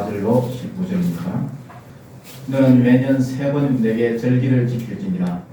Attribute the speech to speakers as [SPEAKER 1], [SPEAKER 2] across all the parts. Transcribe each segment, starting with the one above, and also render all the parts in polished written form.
[SPEAKER 1] 14절로 19절입니다. 너는 매년 3번 내게 절기를 지킬지니라.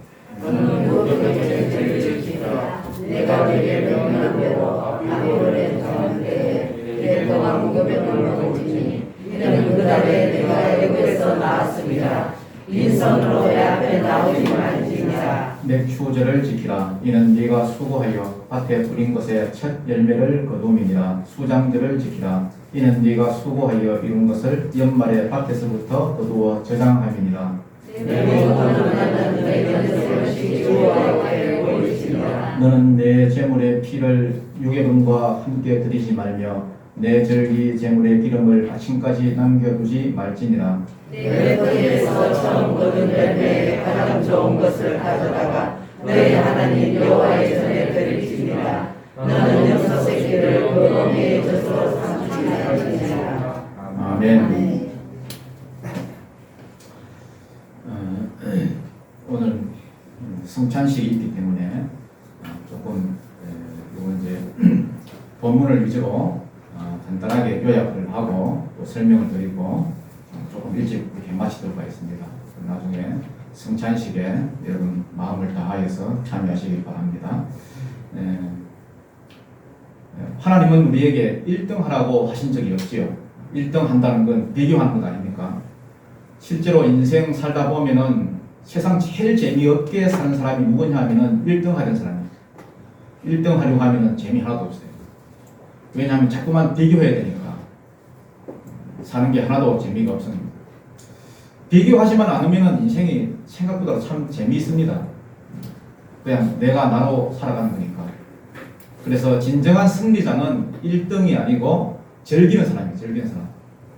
[SPEAKER 2] 너는 모든 절기를 지키라. 내가 네게 명령한 대로 아비월에 정한 때에 네 동안 무교병을 먹을지니 이는 그 달에 내가 애굽에서 나왔습니다. 빈손으로 내 앞에 나오지 말지니라.
[SPEAKER 1] 맥추절을 지키라. 이는 네가 수고하여 밭에 뿌린 것의 첫 열매를 거둠이니라. 수장절을 지키라. 이는 네가 수고하여 이룬 것을 연말에 밭에서부터 거두어 저장함이니라.
[SPEAKER 2] 내 모든 내 연습을 여호와께 보이시니라.
[SPEAKER 1] 너는 내 제물의 피를 유괴분과 함께 드리지 말며 내 절기 제물의 기름을 아침까지 남겨두지 말지니라.
[SPEAKER 2] 내 거기에서 처음 거둔 열매의 가장 좋은 것을 가져다가 너희 하나님 여호와의 전에 드릴지니라. 너는 염소 새끼를 그 어미의 젖으로 삼지 말지니라.
[SPEAKER 1] 아멘. 오늘 성찬식이 있기 때문에 조금 이건 이제 본문을 위주로 간단하게 요약을 하고 또 설명을 드리고 조금 일찍 이렇게 마치도록 하겠습니다. 나중에 성찬식에 여러분 마음을 다하여서 참여하시기 바랍니다. 하나님은 우리에게 1등 하라고 하신 적이 없지요. 1등 한다는 건 비교하는 것 아닙니까? 실제로 인생 살다 보면은 세상 제일 재미없게 사는 사람이 누구냐 하면은 1등 하던 사람이에요. 1등 하려고 하면은 재미 하나도 없어요. 왜냐하면 자꾸만 비교해야 되니까 사는 게 하나도 재미가 없습니다. 비교하지만 않으면은 인생이 생각보다 참 재미있습니다. 그냥 내가 나로 살아가는 거니까. 그래서 진정한 승리자는 1등이 아니고 즐기는 사람이에요. 즐기는 사람.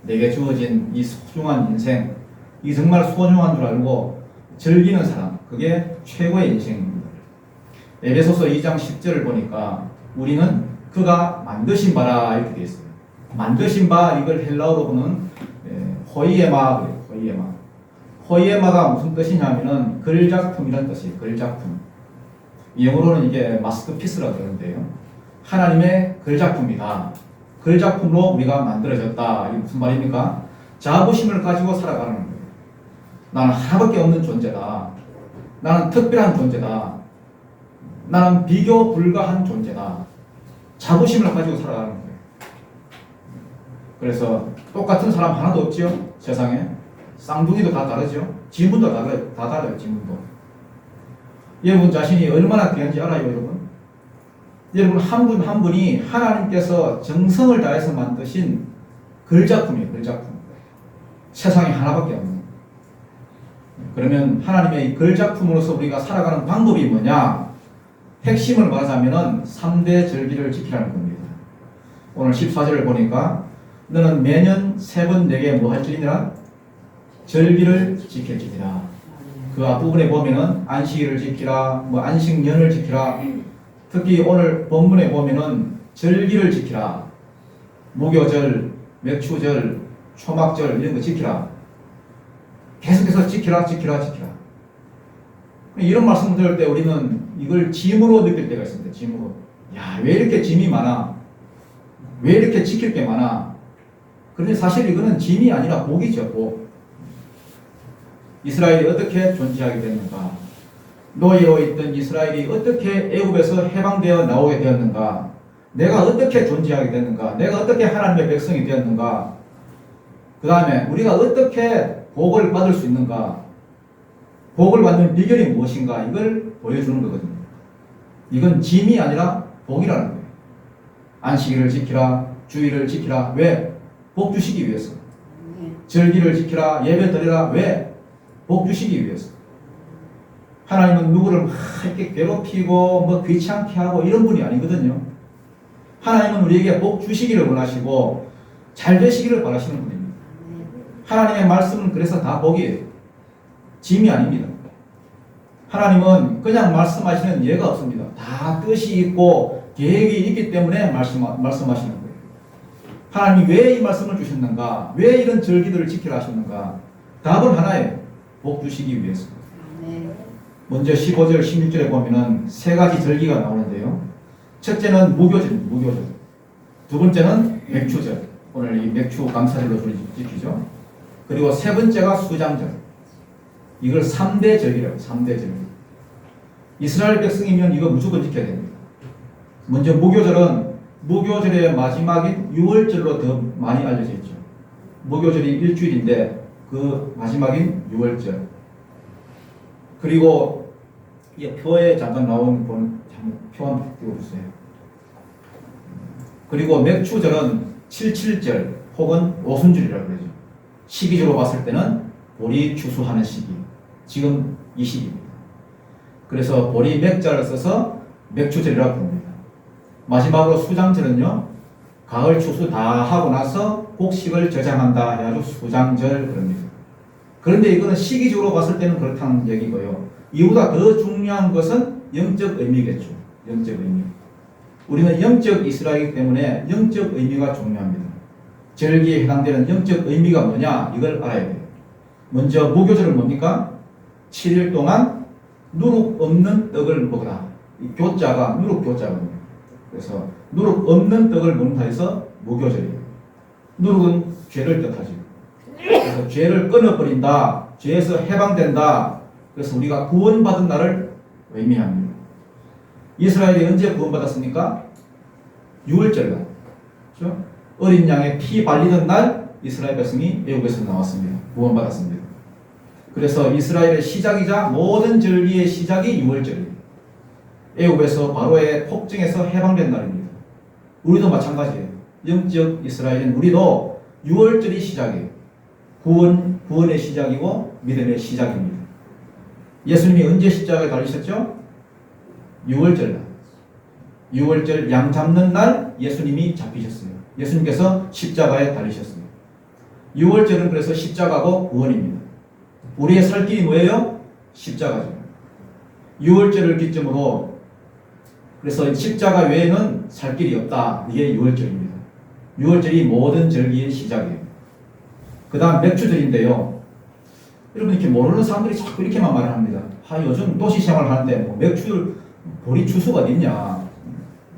[SPEAKER 1] 내게 주어진 이 소중한 인생, 이 정말 소중한 줄 알고 즐기는 사람, 그게 최고의 인생입니다. 에베소서 2장 10절을 보니까 우리는 그가 만드신 바라 이렇게 되어 있어요. 만드신 바, 이걸 헬라어로 보는 호이에마 그래요. 호이에마. 호이에마가 무슨 뜻이냐면은 글작품이라는 뜻이에요. 글작품. 영어로는 이게 마스터피스라고 그러는데요. 하나님의 글작품이다. 글작품으로 우리가 만들어졌다. 이게 무슨 말입니까? 자부심을 가지고 살아가는 거예요. 나는 하나밖에 없는 존재다. 나는 특별한 존재다. 나는 비교 불가한 존재다. 자부심을 가지고 살아가는 거예요. 그래서 똑같은 사람 하나도 없지요. 세상에. 쌍둥이도 다 다르죠. 지문도 다 다르요. 지문도. 여러분 자신이 얼마나 귀한지 알아요, 여러분? 여러분 한 분 한 분이 하나님께서 정성을 다해서 만드신 글작품이에요. 글작품. 세상에 하나밖에 없는. 그러면 하나님의 글작품으로서 우리가 살아가는 방법이 뭐냐? 핵심을 말하자면은 3대 절기를 지키라는 겁니다. 오늘 14절을 보니까 너는 매년 3번 내게 뭐 할지니라? 절기를 지킬지니라. 그 앞부분에 보면은 안식일을 지키라, 뭐 안식년을 지키라. 특히 오늘 본문에 보면은 절기를 지키라. 무교절, 맥추절, 초막절 이런 거 지키라. 계속해서 지키라. 이런 말씀을 들을 때 우리는 이걸 짐으로 느낄 때가 있습니다. 짐으로. 야, 왜 이렇게 짐이 많아? 왜 이렇게 지킬 게 많아? 그런데 사실 이거는 짐이 아니라 복이죠, 복. 이스라엘이 어떻게 존재하게 됐는가? 노예로 있던 이스라엘이 어떻게 애굽에서 해방되어 나오게 되었는가? 내가 어떻게 존재하게 됐는가? 내가 어떻게 하나님의 백성이 되었는가? 그 다음에 우리가 어떻게 복을 받을 수 있는가? 복을 받는 비결이 무엇인가? 이걸 보여주는 거거든요. 이건 짐이 아니라 복이라는 거예요. 안식일을 지키라, 주일을 지키라. 왜? 복 주시기 위해서. 절기를 지키라, 예배 드리라. 왜? 복 주시기 위해서. 하나님은 누구를 막 이렇게 괴롭히고 뭐 귀찮게 하고 이런 분이 아니거든요. 하나님은 우리에게 복 주시기를 원하시고 잘 되시기를 바라시는 분입니다. 하나님의 말씀은 그래서 다 복이에요. 짐이 아닙니다. 하나님은 그냥 말씀하시는 예가 없습니다. 다 뜻이 있고 계획이 있기 때문에 말씀하시는 거예요. 하나님이 왜 이 말씀을 주셨는가? 왜 이런 절기들을 지키라 하셨는가? 답은 하나예요. 복 주시기 위해서. 먼저 15절, 16절에 보면은 세 가지 절기가 나오는데요. 첫째는 무교절. 두 번째는 맥추절. 오늘 이 맥추 감사절로 지키죠. 그리고 세 번째가 수장절. 이걸 3대 절이라고. 3대 절. 이스라엘 백성이면 이거 무조건 지켜야 됩니다. 먼저 무교절은 무교절의 마지막인 6월절로 더 많이 알려져 있죠. 무교절이 일주일인데 그 마지막인 6월절. 그리고 이 표에 잠깐 나온 표 한번 띄워주세요. 그리고 맥추절은 77절 혹은 오순절이라고 그러죠. 시기적으로 봤을 때는 보리 추수하는 시기. 지금 이 시기입니다. 그래서 보리 맥자를 써서 맥추절이라고 부릅니다. 마지막으로 수장절은요, 가을 추수 다 하고 나서 곡식을 저장한다 해가지고 수장절 그럽니다. 그런데 이거는 시기적으로 봤을 때는 그렇다는 얘기고요. 이보다 더 중요한 것은 영적 의미겠죠. 영적 의미. 우리는 영적 이스라엘이기 때문에 영적 의미가 중요합니다. 절기에 해당되는 영적 의미가 뭐냐, 이걸 알아야 돼요. 먼저 무교절은 뭡니까? 7일 동안 누룩 없는 떡을 먹으라. 이 교자가 누룩 교자거든요. 그래서 누룩 없는 떡을 먹는다 해서 무교절이에요. 누룩은 죄를 뜻하죠. 그래서 죄를 끊어버린다. 죄에서 해방된다. 그래서 우리가 구원받은 날을 의미합니다. 이스라엘이 언제 구원받았습니까? 6월절. 그렇죠? 어린 양의 피 발리던 날 이스라엘 백성이 애국에서 나왔습니다. 구원받았습니다. 그래서 이스라엘의 시작이자 모든 절기의 시작이 6월절이에요. 애국에서 바로의 폭정에서 해방된 날입니다. 우리도 마찬가지예요. 영적 이스라엘은 우리도 6월절이 시작이에요. 구원의 시작이고 믿음의 시작입니다. 예수님이 언제 십자가에 달리셨죠? 6월절 날. 6월절 양 잡는 날 예수님이 잡히셨어요. 예수님께서 십자가에 달리셨어요. 6월절은 그래서 십자가고 구원입니다. 우리의 살 길이 뭐예요? 십자가죠. 6월절을 기점으로 그래서 십자가 외에는 살 길이 없다. 이게 6월절입니다. 6월절이 모든 절기의 시작이에요. 그 다음 맥추절인데요. 여러분 이렇게 모르는 사람들이 자꾸 이렇게만 말을 합니다. 요즘 도시 생활을 하는데 뭐 맥추 보리 추수가 어딨냐.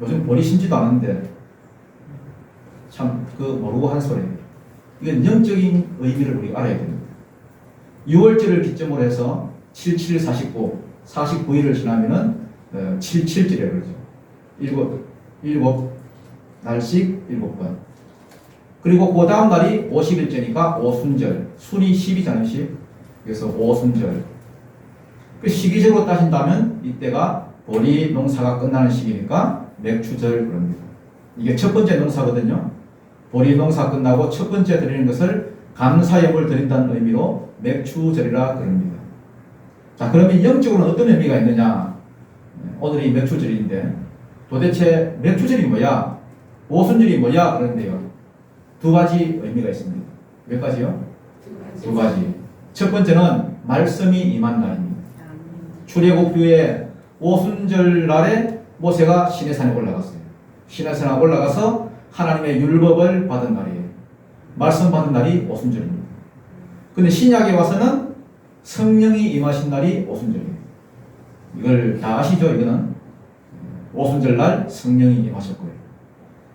[SPEAKER 1] 요즘 보리 심지도 않은데 참 모르고 하는 소리예요. 이건 영적인 의미를 우리가 알아야 됩니다. 6월절을 기점으로 해서 77, 49, 49일을 지나면은 77절이라고 그러죠. 7날씩 7번. 그리고 그 다음 날이 50일째니까 오순절. 순이 10이잖아요. 그래서 오순절. 그 시기적으로 따진다면 이때가 보리 농사가 끝나는 시기니까 맥추절 그럽니다. 이게 첫 번째 농사거든요. 보리 농사 끝나고 첫 번째 드리는 것을 감사예물 드린다는 의미로 맥추절이라 그럽니다. 자, 그러면 영적으로는 어떤 의미가 있느냐? 오늘이 맥추절인데 도대체 맥추절이 뭐야? 오순절이 뭐야? 그런데요. 두 가지 의미가 있습니다. 몇 가지요? 두 가지. 첫 번째는 말씀이 임한 날입니다. 출애굽 후에 오순절 날에 모세가 시내산에 올라갔어요. 시내산에 올라가서 하나님의 율법을 받은 날이에요. 말씀 받은 날이 오순절입니다. 근데 신약에 와서는 성령이 임하신 날이 오순절이에요. 이걸 다 아시죠? 이거는 오순절 날 성령이 임하셨고요.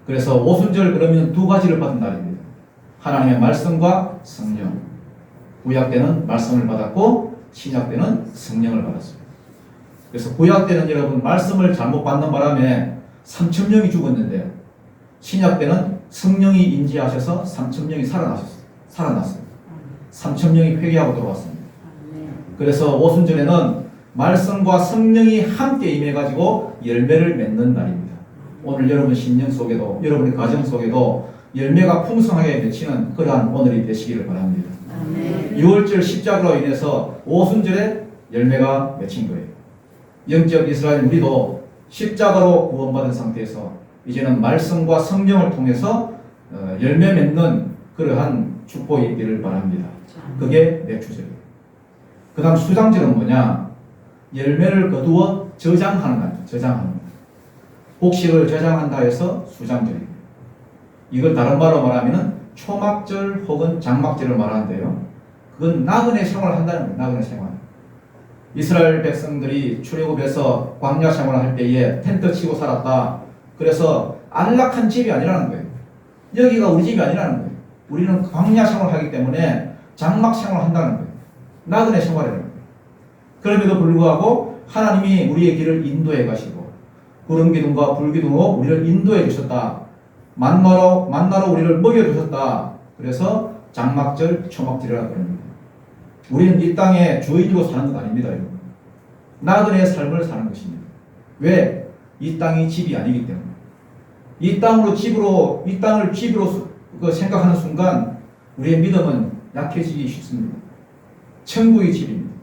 [SPEAKER 1] 그래서 오순절 그러면 두 가지를 받은 날입니다. 하나님의 말씀과 성령. 구약 때는 말씀을 받았고 신약 때는 성령을 받았습니다. 그래서 구약 때는 여러분 말씀을 잘못 받는 바람에 3,000명이 죽었는데 신약 때는 성령이 임재하셔서 3,000명이 살아났어요. 3,000명이 회개하고 들어왔습니다. 그래서 오순절에는 말씀과 성령이 함께 임해가지고 열매를 맺는 날입니다. 오늘 여러분 심령 속에도 여러분의 가정 속에도 열매가 풍성하게 맺히는 그러한 오늘이 되시기를 바랍니다. 6월절 십자가로 인해서 오순절에 열매가 맺힌 거예요. 영적 이스라엘 우리도 십자가로 구원받은 상태에서 이제는 말씀과 성령을 통해서 열매 맺는 그러한 축복이 있기를 바랍니다. 그게 맥추절이에요. 그 다음 수장절은 뭐냐? 열매를 거두어 저장하는 날, 저장하는 날. 곡식을 저장한다 해서 수장절입니다. 이걸 다른 말로 말하면 초막절 혹은 장막절을 말하는데요. 그건 나그네 생활을 한다는 거예요. 나그네 생활. 이스라엘 백성들이 출애굽에서 광야 생활을 할 때에 텐트 치고 살았다. 그래서 안락한 집이 아니라는 거예요. 여기가 우리 집이 아니라는 거예요. 우리는 광야 생활하기 때문에 장막 생활한다는 거예요. 나그네 생활이라는 거예요. 그럼에도 불구하고 하나님이 우리의 길을 인도해 가시고 구름 기둥과 불 기둥으로 우리를 인도해 주셨다. 만나로 우리를 먹여 주셨다. 그래서 장막절, 초막절이라고 합니다. 우리는 이 땅의 주인이고 사는 것 아닙니다, 여러분. 나그네의 삶을 사는 것입니다. 왜? 이 땅이 집이 아니기 때문에. 이 땅을 집으로 생각하는 순간 우리의 믿음은 약해지기 쉽습니다. 천국이 집입니다.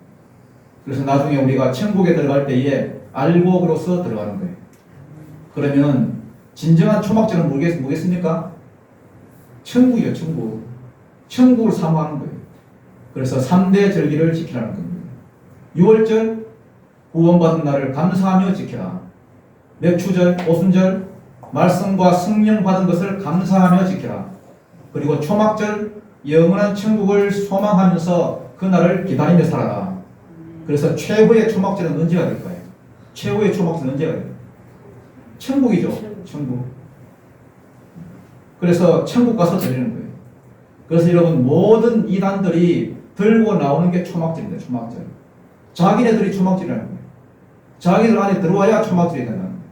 [SPEAKER 1] 그래서 나중에 우리가 천국에 들어갈 때에 알곡으로서 들어가는 거예요. 그러면 진정한 초막절은 뭐겠습니까? 천국이요, 천국. 천국을 사모하는 거예요. 그래서 3대 절기를 지키라는 겁니다. 6월절, 구원받은 날을 감사하며 지키라. 맥추절, 오순절, 말씀과 성령 받은 것을 감사하며 지키라. 그리고 초막절, 영원한 천국을 소망하면서 그 날을 기다리며 살아라. 그래서 최고의 초막절은 언제가 될까요? 최고의 초막절은 언제가 될까요? 천국이죠. 천국. 그래서 천국 가서 드리는 거예요. 그래서 여러분 모든 이단들이 들고 나오는 게 초막절입니다. 초막절. 자기네들이 초막절이라는 거예요. 자기들 안에 들어와야 초막절이 된다는 거예요.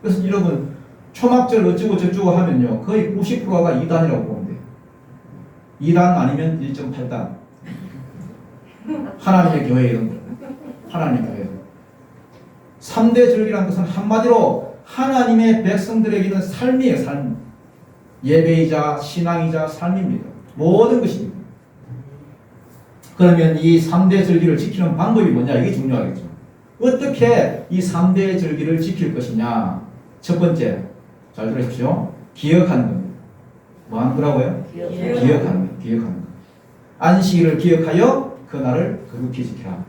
[SPEAKER 1] 그래서 여러분 초막절 어쩌고 저쩌고 하면요 거의 90%가 이단이라고 보면 돼요. 2단 아니면 1.8단. 하나님의 교회 이런 거. 하나님의 교회. 3대 절기라는 것은 한마디로 하나님의 백성들에게는 삶이에요. 삶. 예배이자 신앙이자 삶입니다. 모든 것입니다. 그러면 이 3대 절기를 지키는 방법이 뭐냐? 이게 중요하겠죠. 어떻게 이 3대 절기를 지킬 것이냐? 첫 번째, 잘 들으십시오. 기억하는 겁니다. 뭐 하는 거라고요? 기억하는 거. 기억하는 거. 안식일을 기억하여 그날을 거룩히 지키라.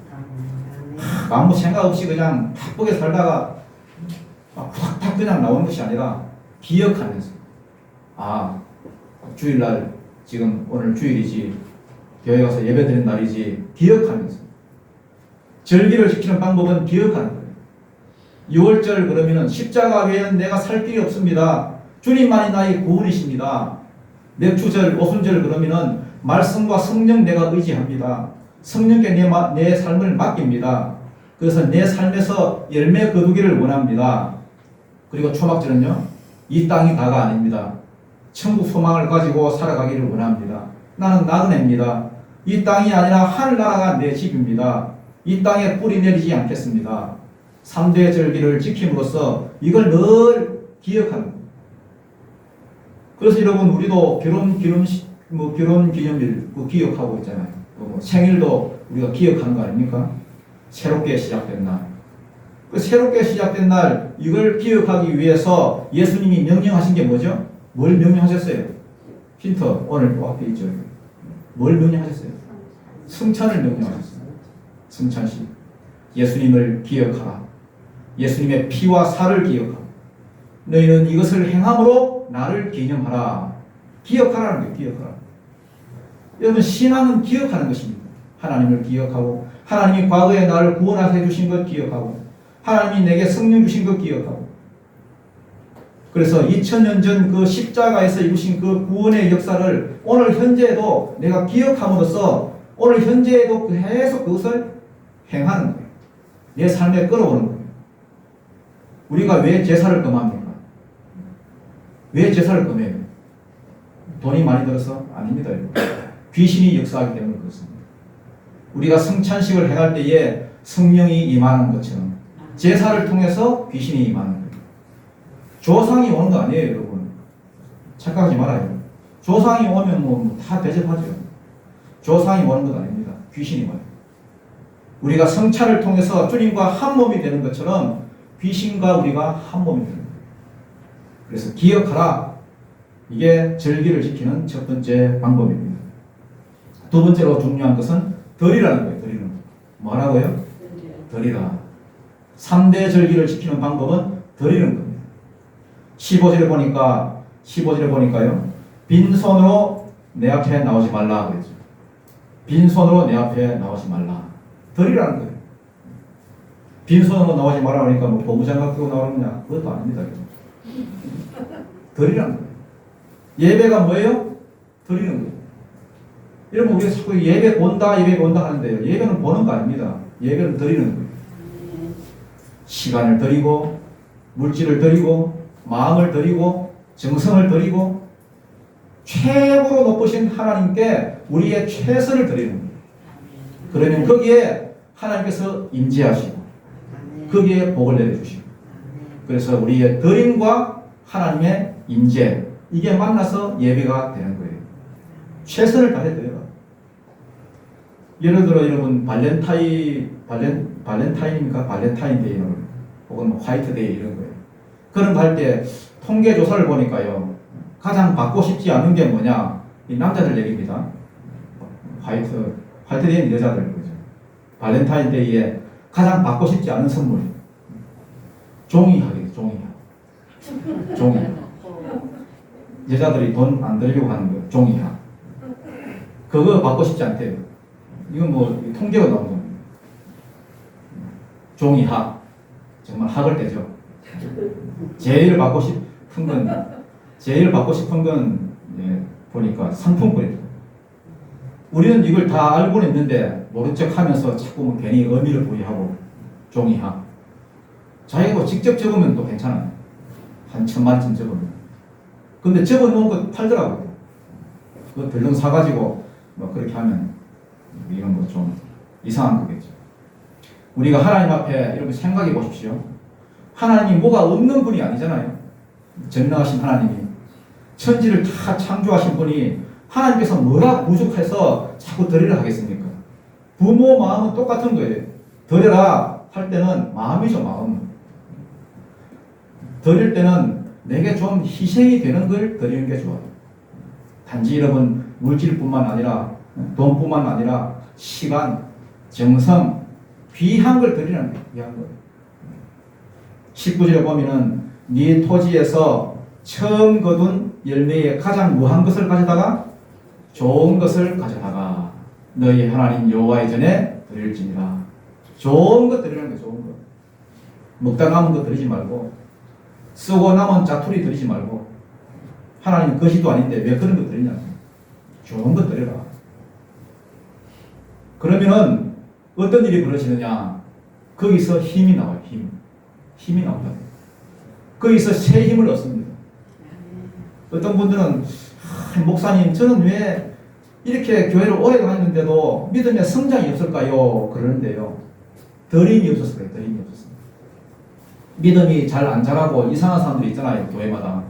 [SPEAKER 1] 아무 생각 없이 그냥 바쁘게 살다가 탁 그냥 나오는 것이 아니라 기억하면서 주일날 지금 오늘 주일이지 교회 가서 예배 드리는 날이지 기억하면서 절기를 지키는 방법은 기억하는 거예요. 6월절 그러면은 십자가 외에는 내가 살 길이 없습니다. 주님만이 나의 구원이십니다. 맥추절, 오순절 그러면은 말씀과 성령 내가 의지합니다. 성령께 내 삶을 맡깁니다. 그래서 내 삶에서 열매 거두기를 원합니다. 그리고 초막절은요, 이 땅이 다가 아닙니다. 천국 소망을 가지고 살아가기를 원합니다. 나는 나그네입니다. 이 땅이 아니라 하늘나라가 내 집입니다. 이 땅에 뿌리 내리지 않겠습니다. 3대 절기를 지킴으로써 이걸 늘 기억하는 거예요. 그래서 여러분 우리도 결혼 기념일 기억하고 있잖아요. 생일도 우리가 기억하는 거 아닙니까? 새롭게 시작된 날. 그 새롭게 시작된 날 이걸 기억하기 위해서 예수님이 명령하신 게 뭐죠? 뭘 명령하셨어요? 힌트 오늘 또 앞에 있죠. 뭘 명령하셨어요? 성찬을 명령하셨어요. 성찬식. 예수님을 기억하라. 예수님의 피와 살을 기억하라. 너희는 이것을 행함으로 나를 기념하라. 기억하라는 거예요. 기억하라. 여러분 신앙은 기억하는 것입니다. 하나님을 기억하고 하나님이 과거에 나를 구원하게 해주신 것 기억하고 하나님이 내게 성령 주신 것 기억하고 그래서 2000년 전 그 십자가에서 이루신 그 구원의 역사를 오늘 현재에도 내가 기억함으로써 오늘 현재에도 계속 그것을 행하는 거예요. 내 삶에 끌어오는 거예요. 우리가 왜 제사를 금합니까? 왜 제사를 금해요? 돈이 많이 들어서? 아닙니다. 귀신이 역사하기 때문에 그렇습니다. 우리가 성찬식을 행할 때에 성령이 임하는 것처럼 제사를 통해서 귀신이 임하는 거예요. 조상이 오는 거 아니에요, 여러분. 착각하지 말아요. 조상이 오면 다 대접하죠. 조상이 오는 것 아닙니다. 귀신이 와요. 우리가 성찬을 통해서 주님과 한 몸이 되는 것처럼 귀신과 우리가 한 몸이 되는 거예요. 그래서 기억하라. 이게 절기를 지키는 첫 번째 방법입니다. 두 번째로 중요한 것은 덜이라는 거예요. 덜이는 뭐라고요? 덜이라. 3대 절기를 지키는 방법은 덜이는 겁니다. 15절에 보니까요. 빈손으로 내 앞에 나오지 말라 그랬죠. 빈손으로 내 앞에 나오지 말라. 덜이라는 거예요. 빈손으로 나오지 말라 그러니까 고무장갑 끼고 나오느냐? 그것도 아닙니다. 덜이라는 거예요. 예배가 뭐예요? 드리는 거예요. 여러분 우리가 자꾸 예배 본다 하는데요. 예배는 보는 거 아닙니다. 예배는 드리는 거예요. 시간을 드리고 물질을 드리고 마음을 드리고 정성을 드리고 최고로 높으신 하나님께 우리의 최선을 드리는 거예요. 그러면 거기에 하나님께서 임재하시고 거기에 복을 내려주시고 그래서 우리의 드림과 하나님의 임재 이게 만나서 예배가 되는 거예요. 최선을 다해 드려요. 예를 들어 여러분 발렌타인입니까? 발렌타인데이 혹은 화이트데이 이런 거예요. 그런 거 할 때 통계 조사를 보니까요. 가장 받고 싶지 않은 게 뭐냐? 이 남자들 얘기입니다. 화이트데이는 여자들 거죠. 발렌타인데이에 가장 받고 싶지 않은 선물. 종이학이에요. 종이학. 여자들이 돈 안 들려고 하는 거예요. 종이학. 그거 받고 싶지 않대요. 이건 뭐 통계가 나온 겁니다. 종이학. 정말 학을 떼죠. 제일 받고 싶은 건 보니까 상품권이에요. 우리는 이걸 다 알고는 있는데 모른 척 하면서 자꾸 뭐 괜히 의미를 부여하고 종이학. 자기가 뭐 직접 적으면 또 괜찮아요. 한 1000마디쯤 적으면. 근데 적어놓은 거 팔더라고요. 그거 덜렁 사가지고 뭐 그렇게 하면 이건 뭐 좀 이상한 거겠죠. 우리가 하나님 앞에 이렇게 생각해 보십시오. 하나님이 뭐가 없는 분이 아니잖아요. 전능하신 하나님이 천지를 다 창조하신 분이 하나님께서 뭐라 부족해서 자꾸 드리려 하겠습니까? 부모 마음은 똑같은 거예요. 드려라 할 때는 마음이죠. 마음. 드릴 때는 내게 좀 희생이 되는 걸 드리는 게 좋아요. 단지 여러분 물질뿐만 아니라 돈뿐만 아니라 시간, 정성, 귀한 걸 드리는 거예요. 귀한 걸. 19절에 보면은 네 토지에서 처음 거둔 열매에 가장 무한 것을 가져다가 좋은 것을 가져다가 너희 하나님 여호와의 전에 드릴지니라. 좋은 것 드리는 거예요. 좋은 것. 먹다 남은 거 드리지 말고 쓰고 남은 짜투리 드리지 말고 하나님 것이도 아닌데 왜 그런 거 드리냐고. 좋은 것 드려라. 그러면은 어떤 일이 벌어지느냐. 거기서 힘이 나와요. 힘이 나온다. 거기서 새 힘을 얻습니다. 어떤 분들은 목사님 저는 왜 이렇게 교회를 오래 다녔는데도 믿음의 성장이 없을까요? 그러는데요. 드림이 없었어요. 드림이 없었어요. 믿음이 잘 안 자라고 이상한 사람들이 있잖아요. 교회마다.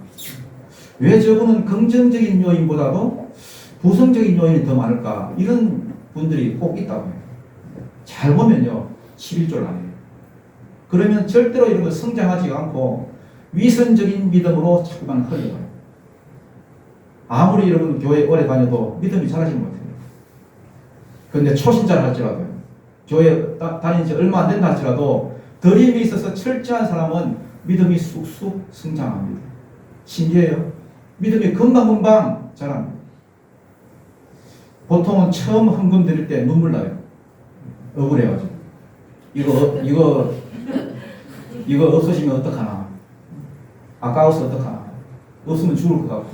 [SPEAKER 1] 왜 저분은 긍정적인 요인보다도 부정적인 요인이 더 많을까? 이런 분들이 꼭 있다고 해요. 잘 보면요. 11조를 안 해요. 그러면 절대로 이런 거 성장하지 않고 위선적인 믿음으로 자꾸만 흘러가요. 아무리 여러분 교회 오래 다녀도 믿음이 자라지 못해요. 그런데 초신자를 할지라도 교회 다닌 지 얼마 안 된다 할지라도 드림이 있어서 철저한 사람은 믿음이 쑥쑥 성장합니다. 신기해요. 믿음이 금방금방 자랍니다. 보통은 처음 헌금 드릴 때 눈물 나요. 억울해가지고. 이거 없어지면 어떡하나. 아까워서 어떡하나. 없으면 죽을 것 같고.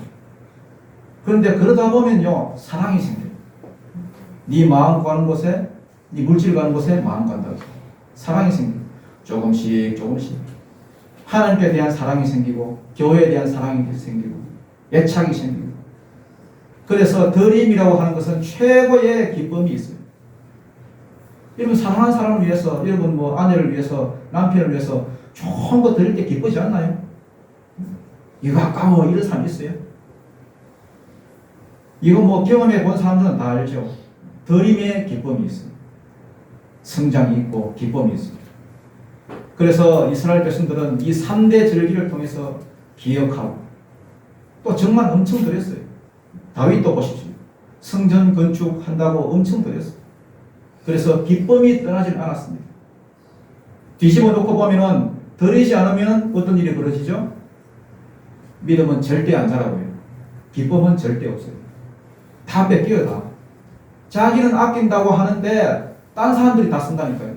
[SPEAKER 1] 그런데 그러다 보면요. 사랑이 생겨요. 네 마음 가는 곳에, 네 물질 가는 곳에 마음 간다. 사랑이 생겨요. 조금씩. 하나님께 대한 사랑이 생기고, 교회에 대한 사랑이 생기고, 애착이 생기고. 그래서 드림이라고 하는 것은 최고의 기쁨이 있어요. 여러분 사랑하는 사람을 위해서, 여러분 뭐 아내를 위해서, 남편을 위해서 좋은 거 드릴 때 기쁘지 않나요? 이거 아까워 이런 사람 있어요? 이거 뭐 경험해 본 사람들은 다 알죠. 드림의 기쁨이 있어요. 성장이 있고 기쁨이 있어요. 그래서 이스라엘 백성들은 이 3대 절기를 통해서 기억하고 또 정말 엄청 드렸어요. 다윗도 보십시오. 성전 건축한다고 엄청 드렸어요. 그래서 기쁨이 떠나질 않았습니다. 뒤집어 놓고 보면은 드리지 않으면 어떤 일이 벌어지죠? 믿음은 절대 안 자라고요. 기쁨은 절대 없어요. 다 뺏겨요, 다. 자기는 아낀다고 하는데 딴 사람들이 다 쓴다니까요.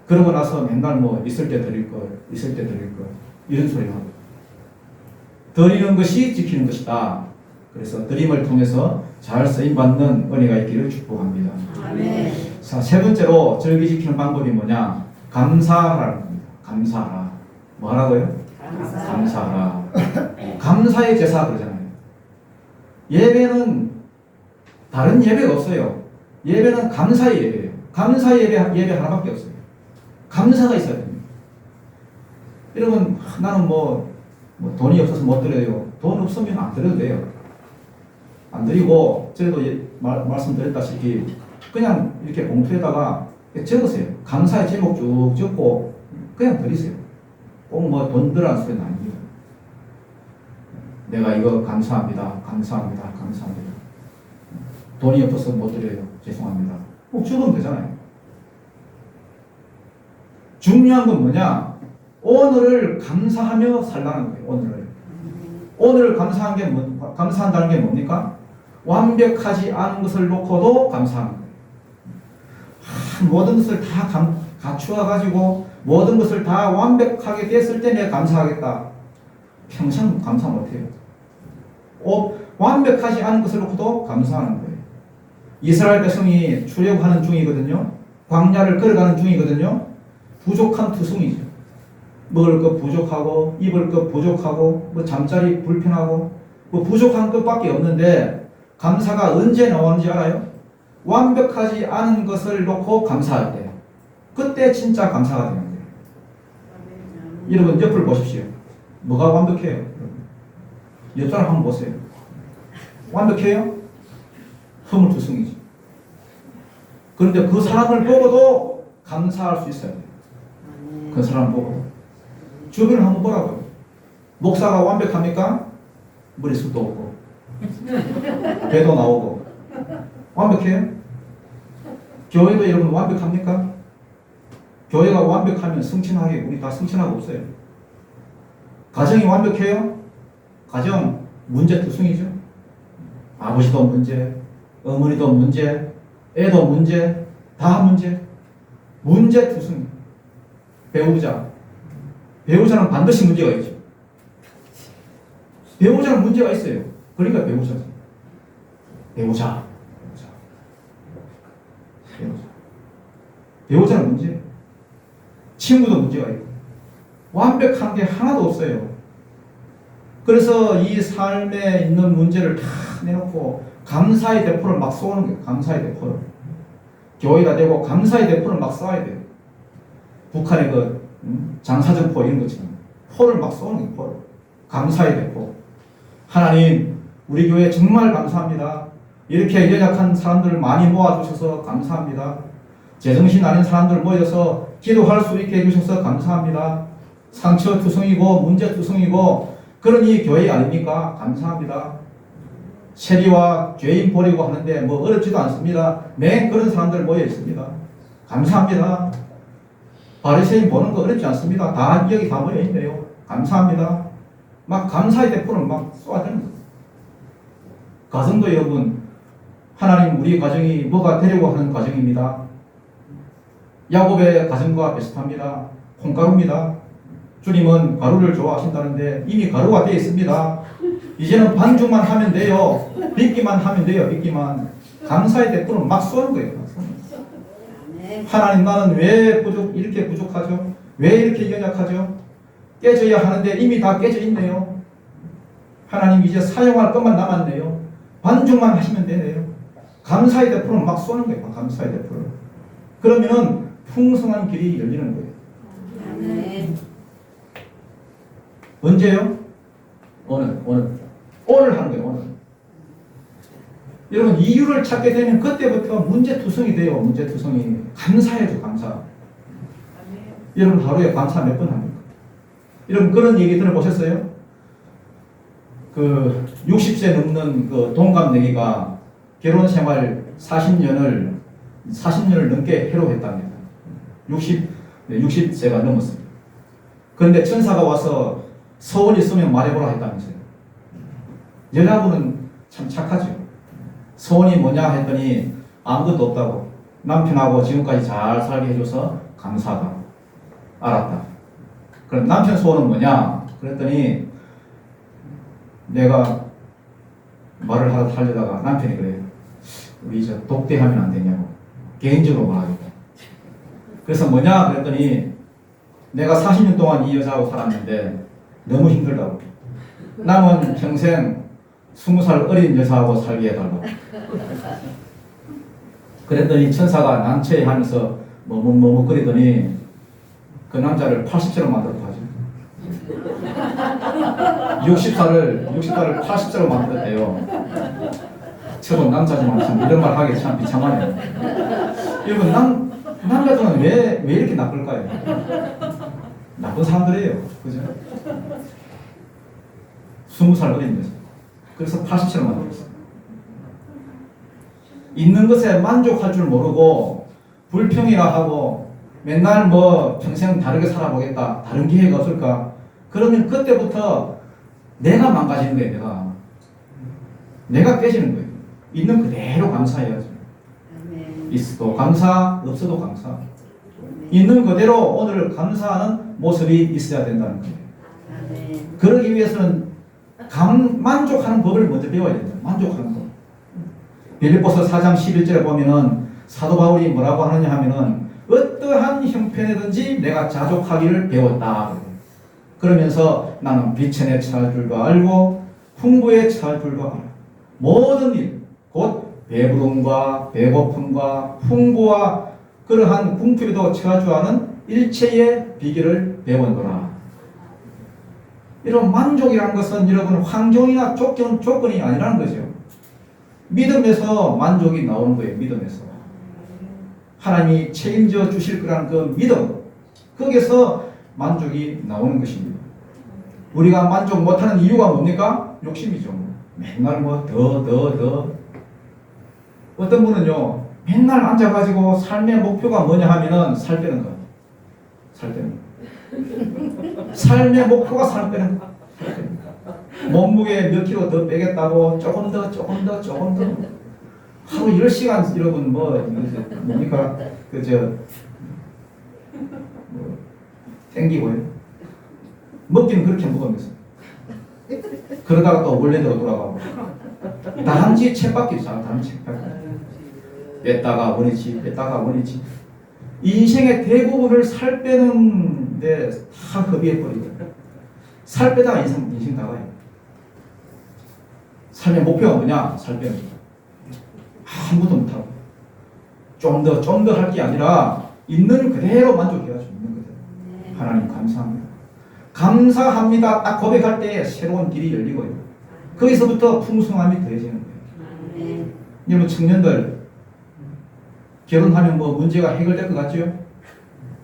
[SPEAKER 1] 그러고 나서 맨날 뭐 있을 때 드릴 걸 이런 소리 하고. 드리는 것이 지키는 것이다. 그래서 드림을 통해서 잘 쓰임받는 은혜가 있기를 축복합니다.
[SPEAKER 2] 아멘.
[SPEAKER 1] 자, 세 번째로 절기 지키는 방법이 뭐냐? 감사하라는 겁니다. 감사하라. 뭐 하라고요? 감사하라. 감사의 제사 그러잖아요. 예배는 다른 예배가 없어요. 예배는 감사의 예배예요. 감사의 예배 하나밖에 없어요. 감사가 있어야 됩니다. 여러분, 나는 뭐 돈이 없어서 못 드려요. 돈 없으면 안 드려도 돼요. 안 드리고, 저도 말씀드렸다시피 그냥 이렇게 봉투에다가 적으세요. 감사의 제목 쭉 적고 그냥 드리세요. 꼭 뭐 돈 들어간 소리는 아닙니다. 내가 이거 감사합니다. 감사합니다. 감사합니다. 돈이 없어서 못 드려요. 죄송합니다. 꼭 적으면 되잖아요. 중요한 건 뭐냐? 오늘을 감사하며 살라는 거예요. 오늘을 감사한다는 게 뭡니까? 완벽하지 않은 것을 놓고도 감사하는 거예요. 모든 것을 다 갖추어 가지고 모든 것을 다 완벽하게 됐을 때 내가 감사하겠다. 평생 감사 못해요. 완벽하지 않은 것을 놓고도 감사하는 거예요. 이스라엘 백성이 출애굽하는 중이거든요. 광야를 걸어가는 중이거든요. 부족한 투성이죠. 먹을 것 부족하고 입을 것 부족하고 뭐 잠자리 불편하고 뭐 부족한 것밖에 없는데 감사가 언제 나오는지 알아요? 완벽하지 않은 것을 놓고 감사할 때 그때 진짜 감사가 되는 거예요. 여러분 옆을 보십시오. 뭐가 완벽해요? 옆 사람 한번 보세요. 완벽해요? 허물투성이지. 그런데 그 사람을 보고도 감사할 수 있어야 돼요. 그 사람 보고 주변을 한번 보라고요. 목사가 완벽합니까? 머리숱도 없고 배도 나오고 완벽해요? 교회도 여러분 완벽합니까? 교회가 완벽하면 성취하게 우리 다 성취하고 없어요. 가정이 완벽해요? 가정 문제투성이죠. 아버지도 문제, 어머니도 문제, 애도 문제, 다 문제투성. 배우자는 반드시 문제가 있죠. 배우자는 문제가 있어요. 그러니까 배우자지. 배우자는 문제. 친구도 문제가 있고. 완벽한 게 하나도 없어요. 그래서 이 삶에 있는 문제를 다 내놓고 감사의 대포를 막 쏘는 거예요. 감사의 대포를. 교회가 되고 감사의 대포를 막 쏴야 돼요. 북한의 장사정포 이런 것처럼 포를 막 쏘는 거예요. 포를. 감사의 대포. 하나님, 우리 교회 정말 감사합니다. 이렇게 연약한 사람들을 많이 모아주셔서 감사합니다. 제정신 아닌 사람들 모여서 기도할 수 있게 해주셔서 감사합니다. 상처투성이고 문제투성이고 그런 이 교회 아닙니까? 감사합니다. 세리와 죄인 버리고 하는데 뭐 어렵지도 않습니다. 네, 그런 사람들 모여 있습니다. 감사합니다. 바리새인 보는 거 어렵지 않습니다. 다 여기 다 모여 있네요. 감사합니다. 막 감사의 대포를 막 쏘아대는 거예요. 가정도 여러분, 하나님 우리 가정이 뭐가 되려고 하는 가정입니다. 야곱의 가정과 비슷합니다. 콩가루입니다. 주님은 가루를 좋아하신다는데 이미 가루가 되어 있습니다. 이제는 반죽만 하면 돼요. 빚기만 하면 돼요. 빚기만. 감사의 대포는 막 쏘는 거예요. 하나님, 나는 왜 이렇게 부족하죠? 왜 이렇게 연약하죠? 깨져야 하는데 이미 다 깨져 있네요. 하나님, 이제 사용할 것만 남았네요. 반죽만 하시면 되네요. 감사의 대포는 막 쏘는 거예요. 감사의 대포를. 그러면은 풍성한 길이 열리는 거예요.
[SPEAKER 2] 아멘.
[SPEAKER 1] 언제요? 오늘 하는 거예요. 오늘. 여러분, 이유를 찾게 되면 그때부터 문제투성이 돼요. 문제투성이. 감사해줘. 감사. 여러분, 하루에 감사 몇 번 합니까? 여러분, 그런 얘기 들어보셨어요? 60세 넘는 동갑내기가 결혼 생활 40년을 넘게 해로했답니다. 60세가 넘었습니다. 그런데 천사가 와서 소원 있으면 말해보라 했다면서요. 여자분은 참 착하죠. 소원이 뭐냐 했더니 아무것도 없다고. 남편하고 지금까지 잘 살게 해줘서 감사하다. 알았다. 그럼 남편 소원은 뭐냐? 그랬더니 내가 말을 하려다가 남편이 그래요. 우리 저 독대하면 안 되냐고. 개인적으로 말하겠다. 그래서 뭐냐 그랬더니 내가 40년 동안 이 여자하고 살았는데 너무 힘들다고. 남은 평생 20살 어린 여자하고 살게 해달라고. 그랬더니 천사가 난처해하면서 머뭇거리더니 그 남자를 80세로 만들었다 하죠. 60살을 80세로 만들었대요. 저도 남자지만 참 이런 말 하기 참 비참하네요. 여러분 남자들은 왜 이렇게 나쁠까요? 나쁜 사람들이에요. 그죠? 20살 어린 여자. 그래서 80세로 만들었어요. 있는 것에 만족할 줄 모르고 불평이라 하고 맨날 뭐 평생 다르게 살아보겠다. 다른 기회가 없을까? 그러면 그때부터 내가 망가지는 거예요. 내가 깨지는 거예요. 있는 그대로 감사해야죠. 있어도 감사, 없어도 감사. 있는 그대로 오늘 감사하는 모습이 있어야 된다는 거예요. 그러기 위해서는 만족하는 법을 먼저 배워야 된다. 만족하는 법. 빌립보서 4장 11절에 보면은 사도 바울이 뭐라고 하느냐 하면은 어떠한 형편이든지 내가 자족하기를 배웠다. 그러면서 나는 비천에 처할 줄도 알고 풍부에 처할 줄도 알아. 모든 일, 곧 배부름과 배고픔과 풍부와 그러한 궁핍에도 처할 줄 아는 일체의 비결을 배웠노라. 이런 만족이라는 것은 여러분 환경이나 조건이 아니라는 거죠. 믿음에서 만족이 나오는 거예요. 믿음에서. 하나님이 책임져 주실 거라는 그 믿음. 거기서 만족이 나오는 것입니다. 우리가 만족 못하는 이유가 뭡니까? 욕심이죠. 맨날 뭐 더. 어떤 분은요, 맨날 앉아가지고 삶의 목표가 뭐냐 하면은 살 빼는 거예요. 살 빼는 거. 삶의 목표가 살 빼는 거. 몸무게 몇 킬로 더 빼겠다고 조금 더. 하루 10시간 여러분 뭡니까? 땡기고요. 먹기는 그렇게 먹으면서. 그러다가 또 원래대로 돌아가고. 단지 쳇바퀴잖아, 단지 쳇바퀴. 뺐다가 원위치. 인생의 대부분을 살 빼는데 다 허비해버리고. 살 빼다가 인생 나가요. 삶의 목표가 뭐냐? 살 빼는 거. 아무것도 못하고. 좀 더 할 게 아니라 있는 그대로 만족해야죠. 있는 그대로. 하나님 감사합니다. 감사합니다. 딱 고백할 때 새로운 길이 열리고요. 거기서부터 풍성함이 더해지는 거예요. 여러분 청년들 결혼하면 뭐 문제가 해결될 것 같죠?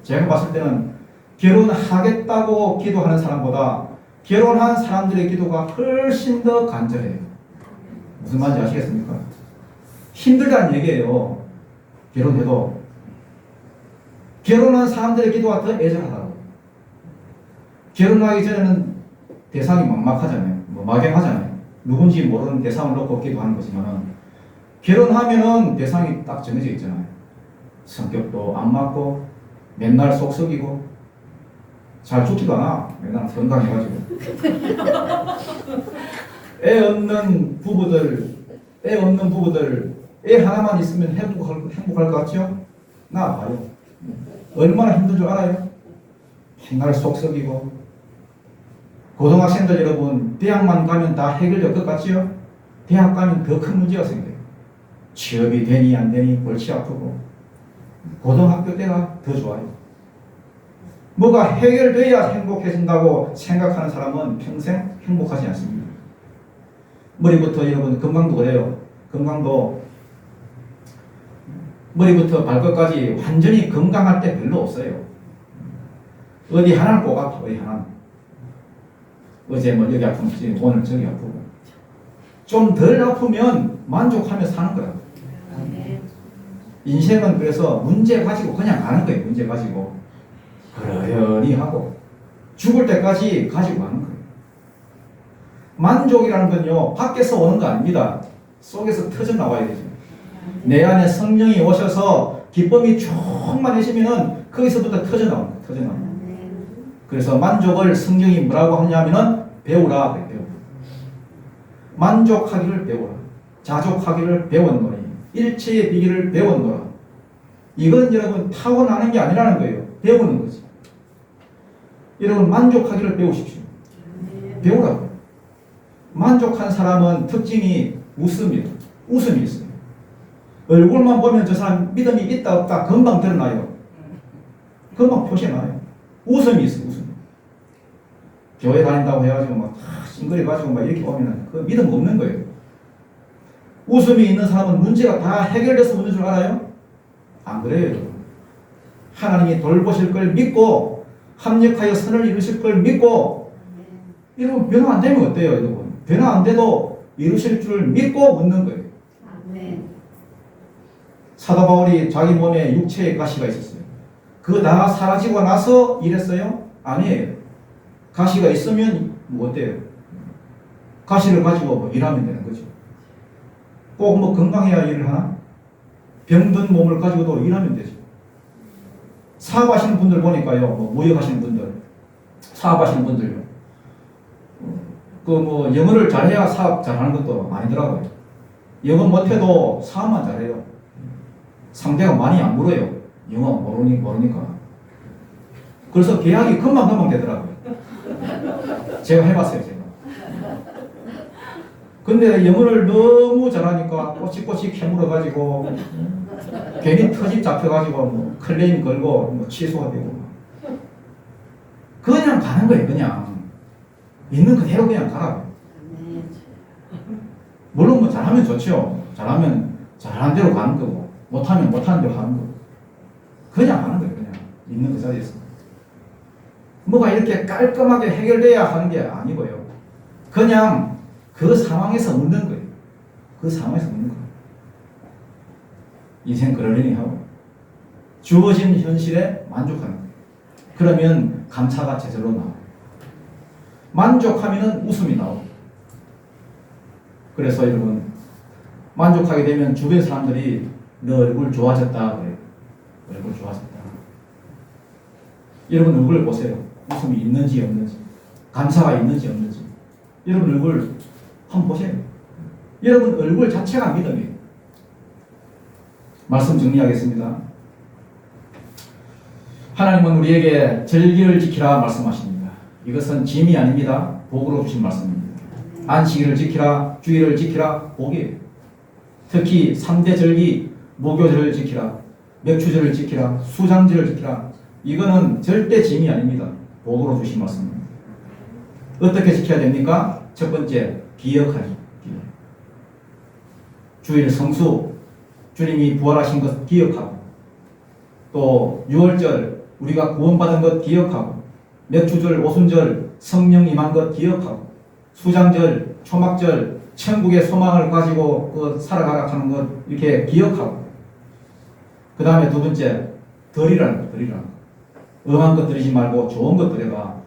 [SPEAKER 1] 제가 봤을 때는 결혼하겠다고 기도하는 사람보다 결혼한 사람들의 기도가 훨씬 더 간절해요. 무슨 말인지 아시겠습니까? 힘들다는 얘기예요. 결혼해도. 결혼한 사람들의 기도가 더 애절하다고. 결혼하기 전에는 대상이 막막하잖아요. 막연하잖아요. 누군지 모르는 대상을 놓고 기도하는 거지만 결혼하면은 대상이 딱 정해져 있잖아요. 성격도 안 맞고 맨날 속 썩이고 잘 죽지도 않아. 맨날 건강해가지고. 애 없는 부부들 애 하나만 있으면 행복할 것 같죠? 나 봐요. 얼마나 힘든 줄 알아요? 맨날 속 썩이고. 고등학생들 여러분 대학만 가면 다 해결될 것 같지요? 대학 가면 더 큰 문제가 생겨요. 취업이 되니 안 되니 골치 아프고. 고등학교 때가 더 좋아요. 뭐가 해결돼야 행복해진다고 생각하는 사람은 평생 행복하지 않습니다. 머리부터 여러분 건강도 그래요. 건강도 머리부터 발끝까지 완전히 건강할 때 별로 없어요. 어디 하나는 꼭 아파. 어디 하나. 어제 뭐 여기 아프지 오늘 저기 아프고. 좀 덜 아프면 만족하며 사는 거야. 인생은 그래서 문제 가지고 그냥 가는 거예요. 문제 가지고 그러려니 하고 죽을 때까지 가지고 가는 거예요. 만족이라는 건요 밖에서 오는 거 아닙니다. 속에서 터져 나와야 되죠. 내 안에 성령이 오셔서 기쁨이 충만해지면은 거기서부터 터져 나옵니다. 터져 나옵니다. 그래서 만족을 성경이 뭐라고 하냐면은 배우라. 배우. 만족하기를 배워라. 자족하기를 배웠노니 일체의 비결을 배웠노라. 이건 여러분 타고나는 게 아니라는 거예요. 배우는 거지. 여러분 만족하기를 배우십시오. 배우라고. 만족한 사람은 특징이 웃음이에요. 웃음이 있어요. 얼굴만 보면 저 사람 믿음이 있다 없다 금방 드러나요. 금방 표시나요. 웃음이 있어요. 웃음. 교회 다닌다고 해가지고 막 싱글이 가지고 막 이렇게 오면은 그 믿음 없는 거예요. 웃음이 있는 사람은 문제가 다 해결돼서 웃는 줄 알아요? 안 그래요. 하나님이 돌보실 걸 믿고 합력하여 선을 이루실 걸 믿고 이러면 변화 안 되면 어때요, 여러분? 변화 안 돼도 이루실 줄 믿고 웃는 거예요. 사도 바울이 자기 몸에 육체의 가시가 있었어요. 그거 다 사라지고 나서 이랬어요? 아니에요. 가시가 있으면 뭐 어때요? 가시를 가지고 뭐 일하면 되는 거죠. 꼭 뭐 건강해야 일을 하나? 병든 몸을 가지고도 일하면 되죠. 사업하시는 분들 보니까요, 뭐 무역하시는 분들, 사업하시는 분들요. 그 뭐 영어를 잘해야 사업 잘하는 것도 아니더라고요. 영어 못해도 사업만 잘해요. 상대가 많이 안 물어요. 영어 모르니까. 그래서 계약이 금방 되더라고요. 제가 해봤어요, 제가. 근데 영어를 너무 잘하니까 꼬치꼬치 캐물어가지고 괜히 터집 잡혀가지고 뭐 클레임 걸고 뭐 취소가 되고 그냥 가는 거예요. 그냥 있는 그대로 그냥 가라고. 물론 뭐 잘하면 좋죠. 잘하면 잘하는 대로 가는 거고 못하면 못하는 대로 가는 거고 그냥 가는 거예요. 그냥 있는 그 자리에서 뭐가 이렇게 깔끔하게 해결돼야 하는 게 아니고요. 그냥 그 상황에서 웃는 거예요. 그 상황에서 웃는 거예요. 인생 그러려니 하고 주어진 현실에 만족하는 거예요. 그러면 감사가 제절로 나와요. 만족하면 웃음이 나오고 그래서 여러분 만족하게 되면 주변 사람들이 너 얼굴 좋아졌다 그래요. 얼굴 좋아졌다. 여러분 얼굴을 보세요. 웃음이 있는지 없는지 감사가 있는지 없는지 여러분 얼굴 한번 보세요. 여러분 얼굴 자체가 믿음이에요. 말씀 정리하겠습니다. 하나님은 우리에게 절기를 지키라 말씀하십니다. 이것은 짐이 아닙니다. 복으로 주신 말씀입니다. 안식일을 지키라, 주일을 지키라, 복이에요. 특히 3대 절기, 무교절을 지키라, 맥추절을 지키라, 수장절을 지키라. 이거는 절대 짐이 아닙니다. 복으로 주신 말씀입니다. 어떻게 지켜야 됩니까? 첫 번째, 기억하기. 주일 성수, 주님이 부활하신 것 기억하고 또 6월절 우리가 구원받은 것 기억하고 맥주절, 오순절 성령 임한 것 기억하고 수장절, 초막절 천국의 소망을 가지고 그 살아가라 하는 것 이렇게 기억하고 그 다음에 두 번째 덜이라는 것, 덜이라는 것. 엄한 것 드리지 말고 좋은 것 드려라.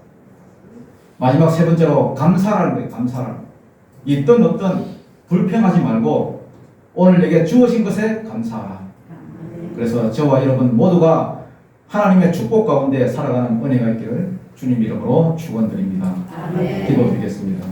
[SPEAKER 1] 마지막 세 번째로 감사라는 거예요. 감사라는 거. 있든 없든 불평하지 말고 오늘 내게 주어진 것에 감사하라. 그래서 저와 여러분 모두가 하나님의 축복 가운데 살아가는 은혜가 있기를 주님 이름으로 축원드립니다. 기도드리겠습니다.